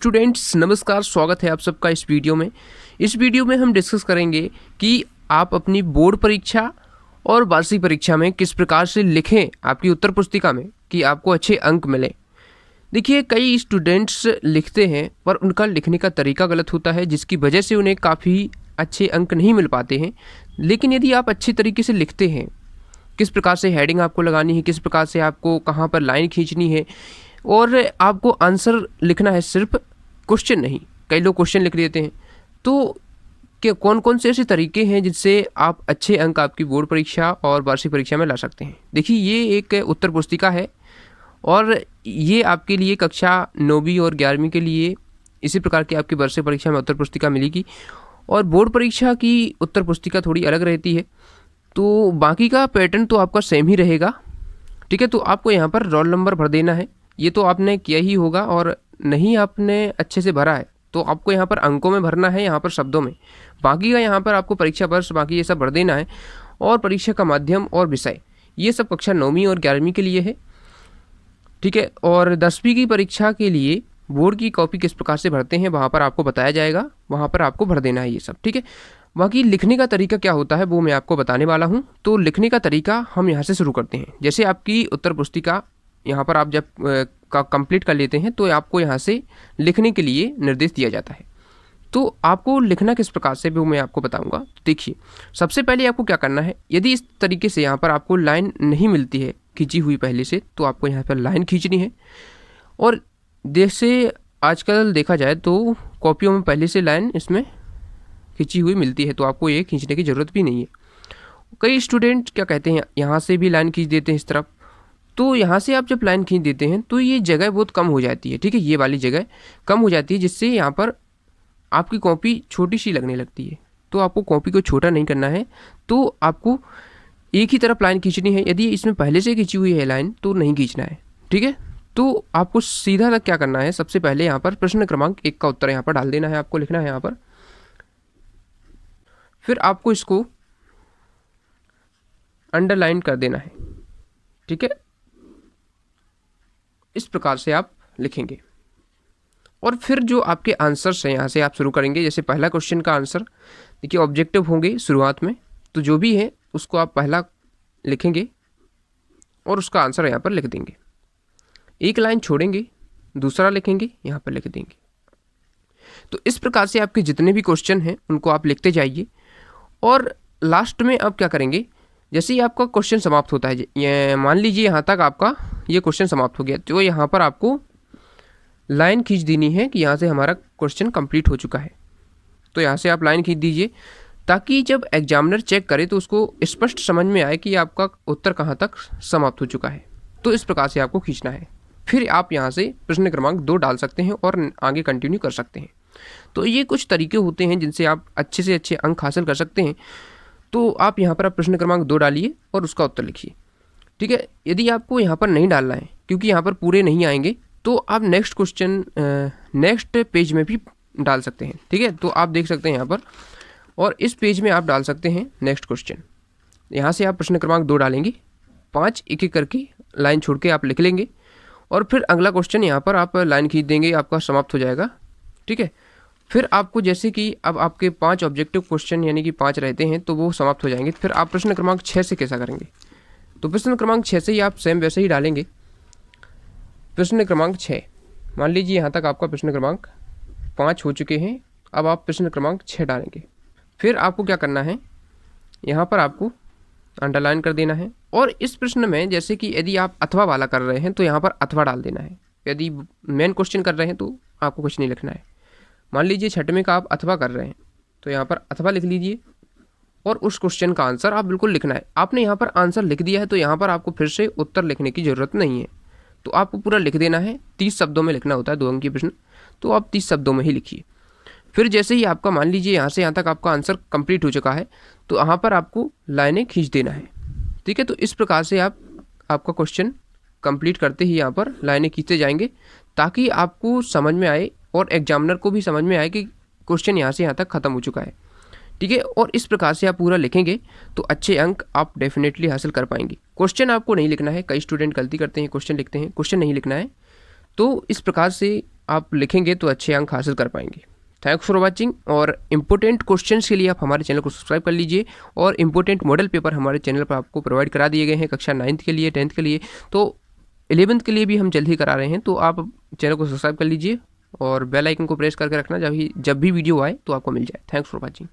Students नमस्कार, स्वागत है आप सबका इस वीडियो में। इस वीडियो में हम डिस्कस करेंगे कि आप अपनी बोर्ड परीक्षा और वार्षिक परीक्षा में किस प्रकार से लिखें आपकी उत्तर पुस्तिका में कि आपको अच्छे अंक मिलें। देखिए, कई स्टूडेंट्स लिखते हैं पर उनका लिखने का तरीका गलत होता है, जिसकी वजह से उन्हें काफ़ी अच्छे अंक नहीं मिल पाते हैं। लेकिन यदि आप अच्छी तरीके से लिखते हैं, किस प्रकार से हेडिंग आपको लगानी है, किस प्रकार से आपको कहाँ पर लाइन खींचनी है, और आपको आंसर लिखना है, सिर्फ क्वेश्चन नहीं। कई लोग क्वेश्चन लिख देते हैं। तो क्या कौन कौन से ऐसे तरीके हैं जिनसे आप अच्छे अंक आपकी बोर्ड परीक्षा और वार्षिक परीक्षा में ला सकते हैं। देखिए, ये एक उत्तर पुस्तिका है और ये आपके लिए कक्षा 9वीं और 11वीं के लिए इसी प्रकार की आपकी वार्षिक परीक्षा में उत्तर पुस्तिका मिलेगी। और बोर्ड परीक्षा की उत्तर पुस्तिका थोड़ी अलग रहती है, तो बाकी का पैटर्न तो आपका सेम ही रहेगा। ठीक है, तो आपको यहाँ पर रोल नंबर भर देना है। ये तो आपने किया ही होगा, और नहीं आपने अच्छे से भरा है तो आपको यहाँ पर अंकों में भरना है, यहाँ पर शब्दों में। बाकी का यहाँ पर आपको परीक्षा वर्ष बाकी ये सब भर देना है। और परीक्षा का माध्यम और विषय ये सब कक्षा 9वीं और 11वीं के लिए है। ठीक है, और 10वीं की परीक्षा के लिए बोर्ड की कॉपी किस प्रकार से भरते हैं वहाँ पर आपको बताया जाएगा, वहाँ पर आपको भर देना है ये सब। ठीक है, बाकी लिखने का तरीका क्या होता है वो मैं आपको बताने वाला हूँ। तो लिखने का तरीका हम यहाँ से शुरू करते हैं। जैसे आपकी उत्तर पुस्तिका यहाँ पर आप जब का कंप्लीट कर लेते हैं तो आपको यहाँ से लिखने के लिए निर्देश दिया जाता है। तो आपको लिखना किस प्रकार से वो मैं आपको बताऊंगा। देखिए, सबसे पहले आपको क्या करना है, यदि इस तरीके से यहाँ पर आपको लाइन नहीं मिलती है खींची हुई पहले से, तो आपको यहाँ पर लाइन खींचनी है। और जैसे आजकल देखा जाए तो कॉपियों में पहले से लाइन इसमें खींची हुई मिलती है, तो आपको ये खींचने की ज़रूरत भी नहीं है। कई स्टूडेंट क्या कहते हैं, यहाँ से भी लाइन खींच देते हैं इस तरफ। तो यहाँ से आप जब लाइन खींच देते हैं तो ये जगह बहुत कम हो जाती है। ठीक है, ये वाली जगह कम हो जाती है, जिससे यहाँ पर आपकी कॉपी छोटी सी लगने लगती है। तो आपको कॉपी को छोटा नहीं करना है, तो आपको एक ही तरफ लाइन खींचनी है। यदि इसमें पहले से खींची हुई है लाइन तो नहीं खींचना है। ठीक है, तो आपको सीधा तक क्या करना है, सबसे पहले यहाँ पर प्रश्न क्रमांक 1 का उत्तर यहाँ पर डाल देना है, आपको लिखना है यहाँ पर। फिर आपको इसको अंडरलाइन कर देना है। ठीक है, इस प्रकार से आप लिखेंगे। और फिर जो आपके आंसर्स हैं यहाँ से आप शुरू करेंगे। जैसे पहला क्वेश्चन का आंसर, देखिए ऑब्जेक्टिव होंगे शुरुआत में, तो जो भी है उसको आप पहला लिखेंगे और उसका आंसर यहाँ पर लिख देंगे। एक लाइन छोड़ेंगे, दूसरा लिखेंगे, यहाँ पर लिख देंगे। तो इस प्रकार से आपके जितने भी क्वेश्चन हैं उनको आप लिखते जाइए। और लास्ट में आप क्या करेंगे, जैसे ही आपका क्वेश्चन समाप्त होता है, ये मान लीजिए यहाँ तक आपका ये क्वेश्चन समाप्त हो गया, तो यहाँ पर आपको लाइन खींच देनी है कि यहाँ से हमारा क्वेश्चन कंप्लीट हो चुका है। तो यहाँ से आप लाइन खींच दीजिए, ताकि जब एग्जामिनर चेक करे तो उसको स्पष्ट समझ में आए कि आपका उत्तर कहाँ तक समाप्त हो चुका है। तो इस प्रकार से आपको खींचना है। फिर आप यहाँ से प्रश्न क्रमांक 2 डाल सकते हैं और आगे कंटिन्यू कर सकते हैं। तो ये कुछ तरीके होते हैं जिनसे आप अच्छे से अच्छे अंक हासिल कर सकते हैं। तो आप यहाँ पर प्रश्न क्रमांक 2 डालिए और उसका उत्तर लिखिए। ठीक है, यदि आपको यहाँ पर नहीं डालना है क्योंकि यहाँ पर पूरे नहीं आएंगे, तो आप नेक्स्ट क्वेश्चन नेक्स्ट पेज में भी डाल सकते हैं। ठीक है, तो आप देख सकते हैं यहाँ पर, और इस पेज में आप डाल सकते हैं नेक्स्ट क्वेश्चन। यहाँ से आप प्रश्न क्रमांक 2 डालेंगे, 5 एक एक करके लाइन छोड़ के आप लिख लेंगे, और फिर अगला क्वेश्चन यहाँ पर आप लाइन खींच देंगे, आपका समाप्त हो जाएगा। ठीक है, फिर आपको जैसे कि अब आपके 5 ऑब्जेक्टिव क्वेश्चन यानी कि 5 रहते हैं तो वो समाप्त हो जाएंगे। फिर आप प्रश्न क्रमांक 6 से कैसा करेंगे, तो प्रश्न क्रमांक 6 से ही आप सेम वैसे ही डालेंगे। प्रश्न क्रमांक 6, मान लीजिए यहाँ तक आपका प्रश्न क्रमांक 5 हो चुके हैं। अब आप प्रश्न क्रमांक 6 डालेंगे। फिर आपको क्या करना है, यहाँ पर आपको अंडरलाइन कर देना है। और इस प्रश्न में जैसे कि यदि आप अथवा वाला कर रहे हैं तो यहाँ पर अथवा डाल देना है। यदि मेन क्वेश्चन कर रहे हैं तो आपको कुछ नहीं लिखना है। मान लीजिए 6वें का आप अथवा कर रहे हैं तो यहाँ पर अथवा लिख लीजिए, और उस क्वेश्चन का आंसर आप बिल्कुल लिखना है। आपने यहाँ पर आंसर लिख दिया है तो यहाँ पर आपको फिर से उत्तर लिखने की ज़रूरत नहीं है, तो आपको पूरा लिख देना है। 30 शब्दों में लिखना होता है 2 अंक की प्रश्न, तो आप 30 शब्दों में ही लिखिए। फिर जैसे ही आपका मान लीजिए यहाँ से यहाँ तक आपका आंसर कंप्लीट हो चुका है, तो यहाँ पर आपको लाइनें खींच देना है। ठीक है, तो इस प्रकार से आप आपका क्वेश्चन कंप्लीट करते ही यहाँ पर लाइनें खींचते जाएंगे, ताकि आपको समझ में आए और एग्जामिनर को भी समझ में आए कि क्वेश्चन यहाँ से यहाँ तक ख़त्म हो चुका है। ठीक है, और इस प्रकार से आप पूरा लिखेंगे तो अच्छे अंक आप डेफिनेटली हासिल कर पाएंगे। क्वेश्चन आपको नहीं लिखना है, कई स्टूडेंट गलती करते हैं, क्वेश्चन लिखते हैं, क्वेश्चन नहीं लिखना है। तो इस प्रकार से आप लिखेंगे तो अच्छे अंक हासिल कर पाएंगे। Thanks for watching. और इम्पोर्टेंट क्वेश्चंस के लिए आप हमारे चैनल को सब्सक्राइब कर लीजिए, और इम्पोर्टेंट मॉडल पेपर हमारे चैनल पर आपको प्रोवाइड करा दिए गए हैं कक्षा 9th के लिए, 10th के लिए, तो 11th के लिए भी हम जल्द ही करा रहे हैं। तो आप चैनल को सब्सक्राइब कर लीजिए और बेल आइकन को प्रेस करके रखना, जब भी वीडियो आए तो आपको मिल जाए। Thanks for watching.